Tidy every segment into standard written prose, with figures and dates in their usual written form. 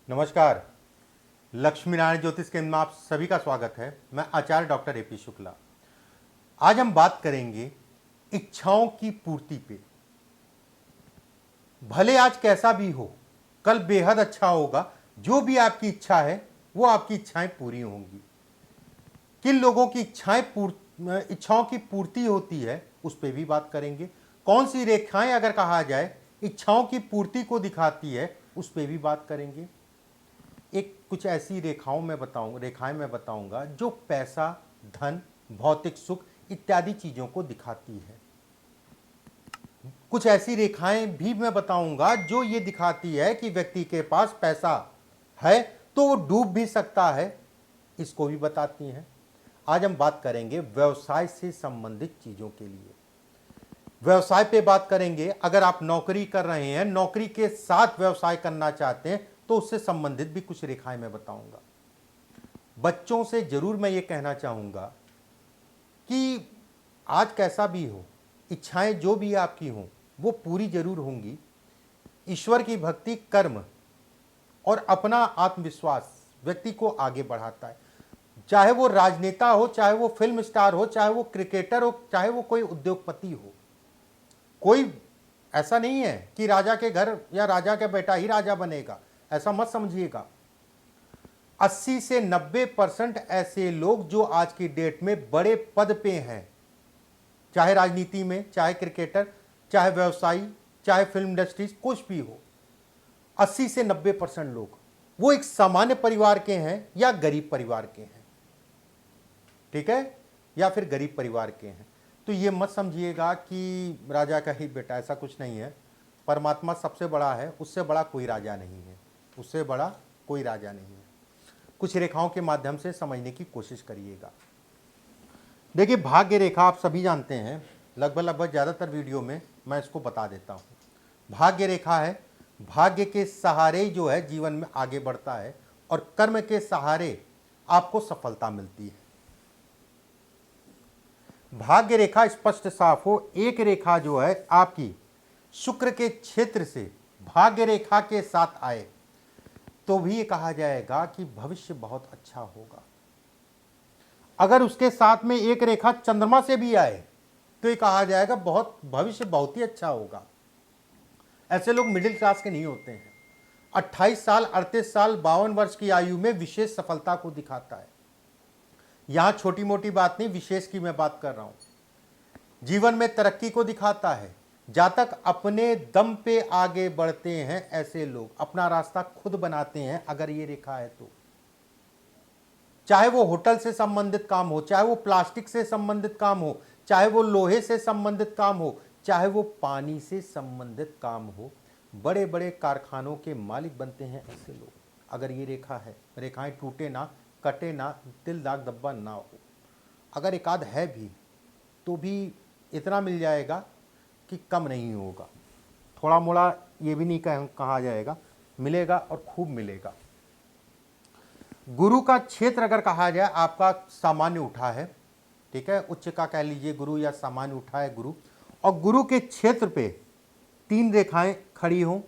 नमस्कार। लक्ष्मी नारायण ज्योतिष केंद्र में आप सभी का स्वागत है। मैं आचार्य डॉक्टर एपी शुक्ला। आज हम बात करेंगे इच्छाओं की पूर्ति पे। भले आज कैसा भी हो, कल बेहद अच्छा होगा। जो भी आपकी इच्छा है वो आपकी इच्छाएं पूरी होंगी। किन लोगों की इच्छाओं की पूर्ति होती है उस पर भी बात करेंगे। कौन सी रेखाएं अगर कहा जाए इच्छाओं की पूर्ति को दिखाती है उस पर भी बात करेंगे। एक कुछ ऐसी रेखाएं मैं बताऊंगा जो पैसा, धन, भौतिक सुख इत्यादि चीजों को दिखाती है। कुछ ऐसी रेखाएं भी मैं बताऊंगा जो ये दिखाती है कि व्यक्ति के पास पैसा है तो वो डूब भी सकता है, इसको भी बताती हैं। आज हम बात करेंगे व्यवसाय से संबंधित चीजों के लिए। व्यवसाय पे बात करेंगे। अगर आप नौकरी कर रहे हैं, नौकरी के साथ व्यवसाय करना चाहते हैं तो उससे संबंधित भी कुछ रेखाएं मैं बताऊंगा। बच्चों से जरूर मैं ये कहना चाहूंगा कि आज कैसा भी हो, इच्छाएं जो भी आपकी हों वो पूरी जरूर होंगी। ईश्वर की भक्ति, कर्म और अपना आत्मविश्वास व्यक्ति को आगे बढ़ाता है। चाहे वो राजनेता हो, चाहे वो फिल्म स्टार हो, चाहे वो क्रिकेटर हो, चाहे वो कोई उद्योगपति हो। कोई ऐसा नहीं है कि राजा के घर या राजा का बेटा ही राजा बनेगा, ऐसा मत समझिएगा। 80 से 90% ऐसे लोग जो आज की डेट में बड़े पद पे हैं, चाहे राजनीति में, चाहे क्रिकेटर, चाहे व्यवसायी, चाहे फिल्म इंडस्ट्रीज, कुछ भी हो, 80 से 90% लोग वो एक सामान्य परिवार के हैं या गरीब परिवार के हैं। ठीक है, या फिर गरीब परिवार के हैं। तो ये मत समझिएगा कि राजा का ही बेटा, ऐसा कुछ नहीं है। परमात्मा सबसे बड़ा है, उससे बड़ा कोई राजा नहीं है, उससे बड़ा कोई राजा नहीं है। कुछ रेखाओं के माध्यम से समझने की कोशिश करिएगा। देखिए, भाग्य रेखा आप सभी जानते हैं, लगभग ज़्यादातर वीडियो में मैं इसको बता देता हूँ। भाग्य रेखा है, भाग्य के सहारे ही जो है जीवन में आगे बढ़ता है और कर्म के सहारे आपको सफलता मिलती है। भाग्य रेखा स्पष्ट साफ हो, एक रेखा जो है आपकी शुक्र के क्षेत्र से भाग्य रेखा के साथ आए तो भी ये कहा जाएगा कि भविष्य बहुत अच्छा होगा। अगर उसके साथ में एक रेखा चंद्रमा से भी आए तो ये कहा जाएगा भविष्य बहुत ही अच्छा होगा। ऐसे लोग मिडिल क्लास के नहीं होते हैं। 28 साल, 38 साल, 52 वर्ष की आयु में विशेष सफलता को दिखाता है। यहां छोटी मोटी बात नहीं, विशेष की मैं बात कर रहा हूं। जीवन में तरक्की को दिखाता है। जहां तक अपने दम पे आगे बढ़ते हैं ऐसे लोग अपना रास्ता खुद बनाते हैं। अगर ये रेखा है तो चाहे वो होटल से संबंधित काम हो, चाहे वो प्लास्टिक से संबंधित काम हो, चाहे वो लोहे से संबंधित काम हो, चाहे वो पानी से संबंधित काम हो, बड़े बड़े कारखानों के मालिक बनते हैं ऐसे लोग। अगर ये रेखा है, रेखाएं टूटे ना, कटे ना, तिल दाग धब्बा ना हो। अगर एक आध है भी तो भी इतना मिल जाएगा कि कम नहीं होगा। थोड़ा मोड़ा ये भी नहीं कहा जाएगा, मिलेगा और खूब मिलेगा। गुरु का क्षेत्र अगर कहा जाए, आपका सामान्य उठा है, ठीक है, उच्च का कह लीजिए गुरु या सामान्य उठा है गुरु, और गुरु के क्षेत्र पे 3 रेखाएं खड़ी हों।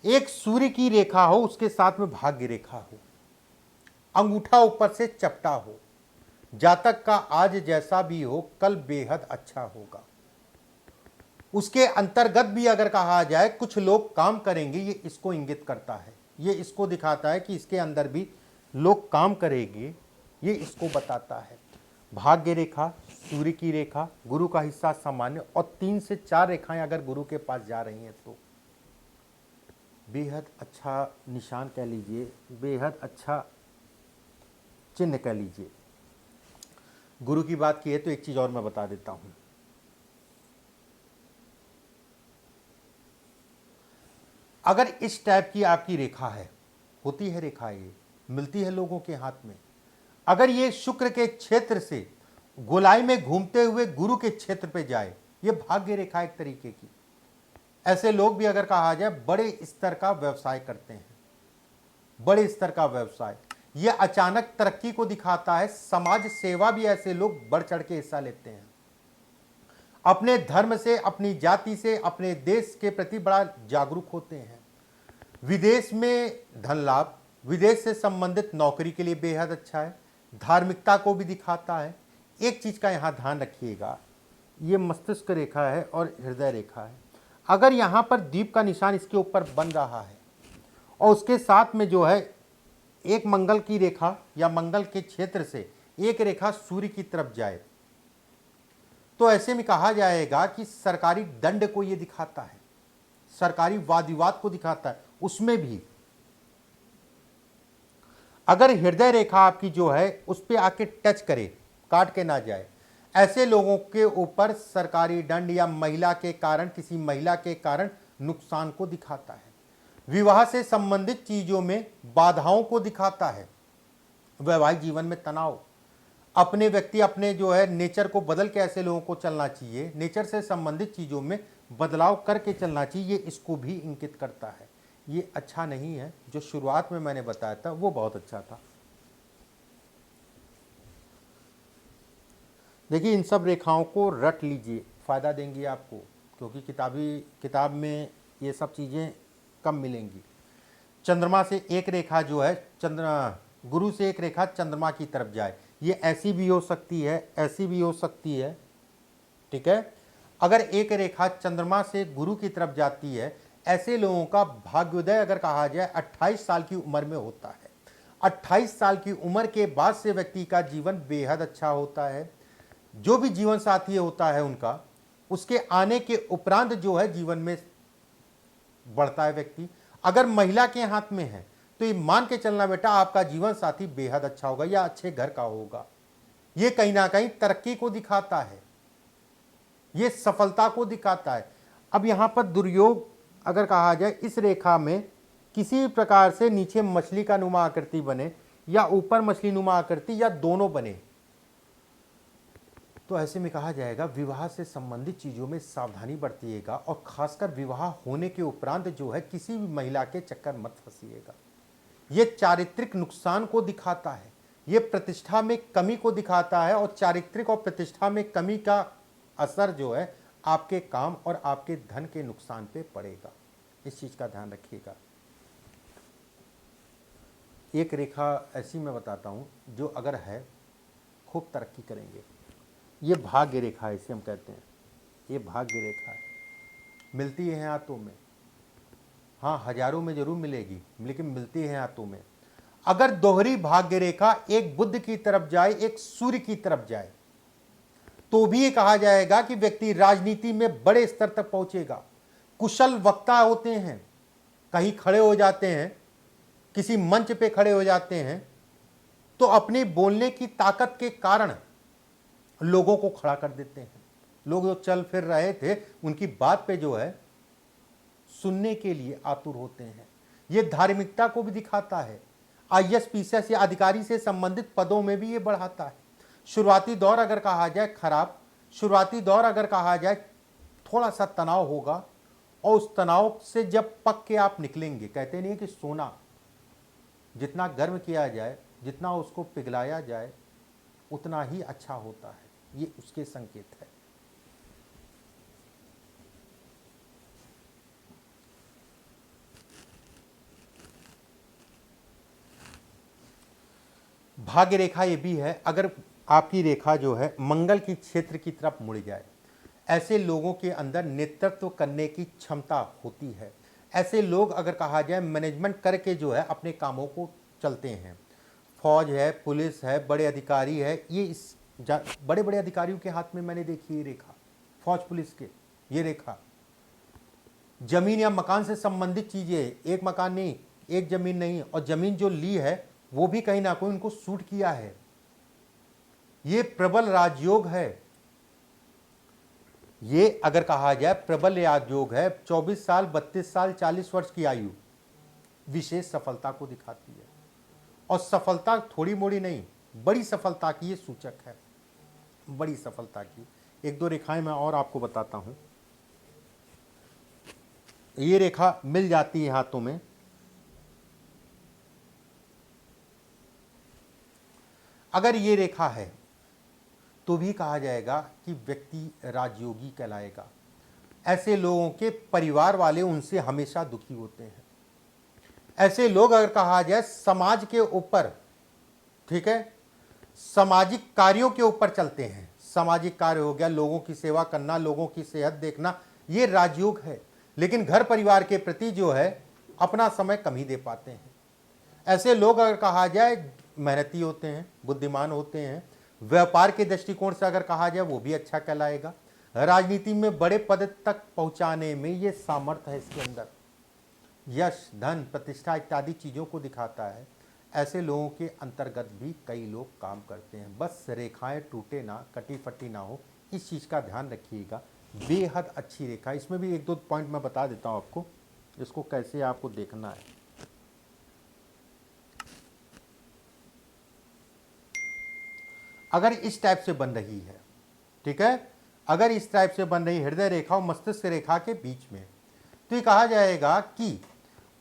एक सूर्य की रेखा हो, उसके साथ में भाग्य रेखा हो, अंगूठा ऊपर से चपटा हो। जातक का आज जैसा भी हो कल बेहद अच्छा होगा। उसके अंतर्गत भी अगर कहा जाए कुछ लोग काम करेंगे, ये इसको इंगित करता है, ये इसको दिखाता है कि इसके अंदर भी लोग काम करेंगे, ये इसको बताता है। भाग्य रेखा, सूर्य की रेखा, गुरु का हिस्सा सामान्य, और 3 से 4 रेखाएं अगर गुरु के पास जा रही हैं तो बेहद अच्छा निशान कह लीजिए, बेहद अच्छा चिन्ह कह लीजिए। गुरु की बात की है तो एक चीज और मैं बता देता हूं। अगर इस टाइप की आपकी रेखा है, होती है रेखा, ये मिलती है लोगों के हाथ में। अगर ये शुक्र के क्षेत्र से गोलाई में घूमते हुए गुरु के क्षेत्र पे जाए, ये भाग्य रेखा एक तरीके की। ऐसे लोग भी अगर कहा जाए बड़े स्तर का व्यवसाय करते हैं, बड़े स्तर का व्यवसाय, ये अचानक तरक्की को दिखाता है। समाज सेवा भी ऐसे लोग बढ़ चढ़ के हिस्सा लेते हैं। अपने धर्म से, अपनी जाति से, अपने देश के प्रति बड़ा जागरूक होते हैं। विदेश में धन लाभ, विदेश से संबंधित नौकरी के लिए बेहद अच्छा है। धार्मिकता को भी दिखाता है। एक चीज का यहां ध्यान रखिएगा, ये मस्तिष्क रेखा है और हृदय रेखा है। अगर यहां पर दीप का निशान इसके ऊपर बन रहा है और उसके साथ में जो है एक मंगल की रेखा या मंगल के क्षेत्र से एक रेखा सूर्य की तरफ जाए, तो ऐसे में कहा जाएगा कि सरकारी दंड को यह दिखाता है, सरकारी वाद विवाद को दिखाता है। उसमें भी अगर हृदय रेखा आपकी जो है उस पर आके टच करे, काट के ना जाए, ऐसे लोगों के ऊपर सरकारी दंड या महिला के कारण, किसी महिला के कारण नुकसान को दिखाता है। विवाह से संबंधित चीजों में बाधाओं को दिखाता है। वैवाहिक जीवन में तनाव, अपने व्यक्ति अपने जो है नेचर को बदल के ऐसे लोगों को चलना चाहिए, नेचर से संबंधित चीजों में बदलाव करके चलना चाहिए, ये इसको भी इंगित करता है। ये अच्छा नहीं है। जो शुरुआत में मैंने बताया था वो बहुत अच्छा था। देखिए, इन सब रेखाओं को रट लीजिए, फायदा देंगी आपको, क्योंकि किताब में ये सब चीजें कम मिलेंगी। चंद्रमा से एक रेखा जो है गुरु से एक रेखा चंद्रमा की तरफ जाए, ये ऐसी भी हो सकती है, ऐसी भी हो सकती है, ठीक है। अगर एक रेखा चंद्रमा से गुरु की तरफ जाती है, ऐसे लोगों का भाग्योदय अगर कहा जाए 28 साल की उम्र में होता है। 28 साल की उम्र के बाद से व्यक्ति का जीवन बेहद अच्छा होता है। जो भी जीवन साथी होता है उनका, उसके आने के उपरांत जो है जीवन में बढ़ता है व्यक्ति। अगर महिला के हाथ में है तो ये मान के चलना बेटा, आपका जीवन साथी बेहद अच्छा होगा या अच्छे घर का होगा। ये कहीं ना कहीं तरक्की को दिखाता है, ये सफलता को दिखाता है। अब यहां पर दुर्योग अगर कहा जाए, इस रेखा में किसी प्रकार से नीचे मछली का नुमा आकृति बने या ऊपर मछली नुमा आकृति या दोनों बने, तो ऐसे में कहा जाएगा विवाह से संबंधित चीजों में सावधानी बरतिएगा और खासकर विवाह होने के उपरांत जो है किसी भी महिला के चक्कर मत फंसिएगा। ये चारित्रिक नुकसान को दिखाता है, ये प्रतिष्ठा में कमी को दिखाता है और चारित्रिक और प्रतिष्ठा में कमी का असर जो है आपके काम और आपके धन के नुकसान पे पड़ेगा। इस चीज का ध्यान रखिएगा। एक रेखा ऐसी मैं बताता हूं जो अगर है खूब तरक्की करेंगे। ये भाग्य रेखा है, इसे हम कहते हैं, ये भाग्य रेखा है। मिलती है हाथों में, हाँ हजारों में जरूर मिलेगी, लेकिन मिलती है हाथों में। अगर दोहरी भाग्य रेखा एक बुध की तरफ जाए, एक सूर्य की तरफ जाए, तो भी ये कहा जाएगा कि व्यक्ति राजनीति में बड़े स्तर तक पहुंचेगा। कुशल वक्ता होते हैं, कहीं खड़े हो जाते हैं, किसी मंच पे खड़े हो जाते हैं, तो अपने बोलने की ताकत के कारण लोगों को खड़ा कर देते हैं। लोग जो चल फिर रहे थे उनकी बात पे जो है सुनने के लिए आतुर होते हैं। ये धार्मिकता को भी दिखाता है। आईएएस पीसीएस या अधिकारी से संबंधित पदों में भी ये बढ़ाता है। शुरुआती दौर अगर कहा जाए खराब, शुरुआती दौर अगर कहा जाए थोड़ा सा तनाव होगा, और उस तनाव से जब पक के आप निकलेंगे, कहते नहीं कि सोना जितना गर्म किया जाए, जितना उसको पिघलाया जाए, उतना ही अच्छा होता है। ये उसके संकेत है। भाग्य रेखा ये भी है, अगर आपकी रेखा जो है मंगल की क्षेत्र की तरफ मुड़ जाए, ऐसे लोगों के अंदर नेतृत्व करने की क्षमता होती है। ऐसे लोग अगर कहा जाए मैनेजमेंट करके जो है अपने कामों को चलते हैं। फौज है, पुलिस है, बड़े अधिकारी है, ये इस बड़े बड़े अधिकारियों के हाथ में मैंने देखी ये रेखा, फौज पुलिस के, ये रेखा। जमीन या मकान से संबंधित चीजें, एक मकान नहीं, एक जमीन नहीं, और जमीन जो ली है वो भी कहीं ना कोई उनको सूट किया है। ये प्रबल राजयोग है। ये अगर कहा जाए प्रबल राजयोग है। 24 साल, 32 साल, 40 वर्ष की आयु विशेष सफलता को दिखाती है, और सफलता थोड़ी मोड़ी नहीं, बड़ी सफलता की ये सूचक है, बड़ी सफलता की। एक दो रेखाएं मैं और आपको बताता हूं। ये रेखा मिल जाती है हाथों में, अगर ये रेखा है तो भी कहा जाएगा कि व्यक्ति राजयोगी कहलाएगा। ऐसे लोगों के परिवार वाले उनसे हमेशा दुखी होते हैं। ऐसे लोग अगर कहा जाए समाज के ऊपर, ठीक है, सामाजिक कार्यों के ऊपर चलते हैं। सामाजिक कार्य हो गया, लोगों की सेवा करना, लोगों की सेहत देखना, ये राजयोग है। लेकिन घर परिवार के प्रति जो है अपना समय कम ही दे पाते हैं। ऐसे लोग अगर कहा जाए मेहनती होते हैं, बुद्धिमान होते हैं, व्यापार के दृष्टिकोण से अगर कहा जाए वो भी अच्छा कहलाएगा। राजनीति में बड़े पद तक पहुंचाने में ये सामर्थ्य है इसके अंदर, यश, धन, प्रतिष्ठा इत्यादि चीज़ों को दिखाता है। ऐसे लोगों के अंतर्गत भी कई लोग काम करते हैं। बस रेखाएं टूटे ना, कटी फटी ना हो, इस चीज़ का ध्यान रखिएगा। बेहद अच्छी रेखा, इसमें भी एक दो पॉइंट मैं बता देता हूँ आपको, इसको कैसे आपको देखना है। अगर इस टाइप से बन रही है, ठीक है, अगर इस टाइप से बन रही हृदय रेखा और मस्तिष्क रेखा के बीच में, तो ये कहा जाएगा कि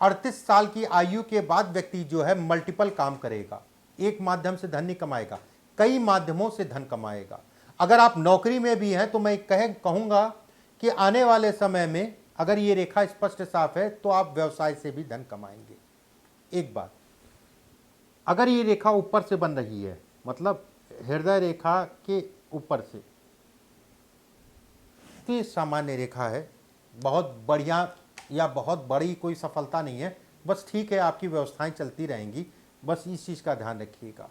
38 साल की आयु के बाद व्यक्ति जो है मल्टीपल काम करेगा। एक माध्यम से धन नहीं कमाएगा, कई माध्यमों से धन कमाएगा। अगर आप नौकरी में भी हैं तो मैं कहूंगा कि आने वाले समय में अगर ये रेखा स्पष्ट साफ है तो आप व्यवसाय से भी धन कमाएंगे। एक बात, अगर ये रेखा ऊपर से बन रही है, मतलब हृदय रेखा के ऊपर से, तो ये सामान्य रेखा है, बहुत बढ़िया या बहुत बड़ी कोई सफलता नहीं है, बस ठीक है, आपकी व्यवस्थाएं चलती रहेंगी, बस इस चीज़ का ध्यान रखिएगा।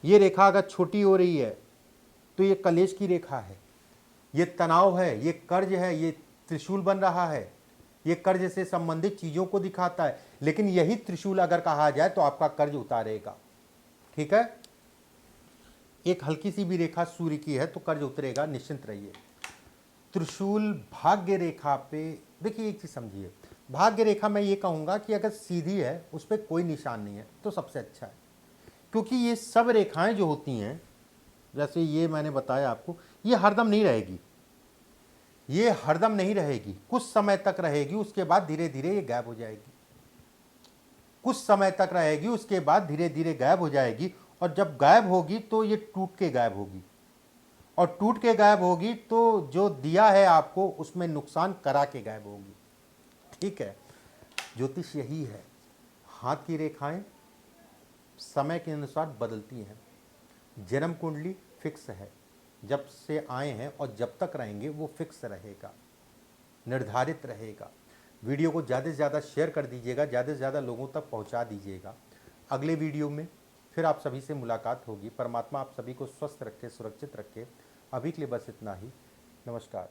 ये रेखा अगर छोटी हो रही है तो ये कलेश की रेखा है, ये तनाव है, ये कर्ज है, ये त्रिशूल बन रहा है, ये कर्ज से संबंधित चीज़ों को दिखाता है। लेकिन यही त्रिशूल अगर कहा जाए तो आपका कर्ज उतारेगा, ठीक है। एक हल्की सी भी रेखा सूर्य की है तो कर्ज उतरेगा, निश्चिंत रहिए। त्रिशूल भाग्य रेखा पे, देखिए एक चीज़ समझिए, भाग्य रेखा मैं ये कहूँगा कि अगर सीधी है, उस पर कोई निशान नहीं है तो सबसे अच्छा है। क्योंकि ये सब रेखाएं जो होती हैं, जैसे ये मैंने बताया आपको, ये हरदम नहीं रहेगी, ये हरदम नहीं रहेगी, कुछ समय तक रहेगी, उसके बाद धीरे धीरे ये गायब हो जाएगी। कुछ समय तक रहेगी, उसके बाद धीरे धीरे गायब हो जाएगी। और जब गायब होगी तो ये टूट के गायब होगी, और टूट के गायब होगी तो जो दिया है आपको उसमें नुकसान करा के गायब होगी, ठीक है। ज्योतिष यही है, हाथ की रेखाएं समय के अनुसार बदलती हैं। जन्म कुंडली फिक्स है, जब से आए हैं और जब तक रहेंगे वो फिक्स रहेगा, निर्धारित रहेगा। वीडियो को ज़्यादा से ज़्यादा शेयर कर दीजिएगा, ज़्यादा से ज़्यादा लोगों तक पहुंचा दीजिएगा। अगले वीडियो में फिर आप सभी से मुलाकात होगी। परमात्मा आप सभी को स्वस्थ रखे, सुरक्षित रखे। अभी के लिए बस इतना ही। नमस्कार।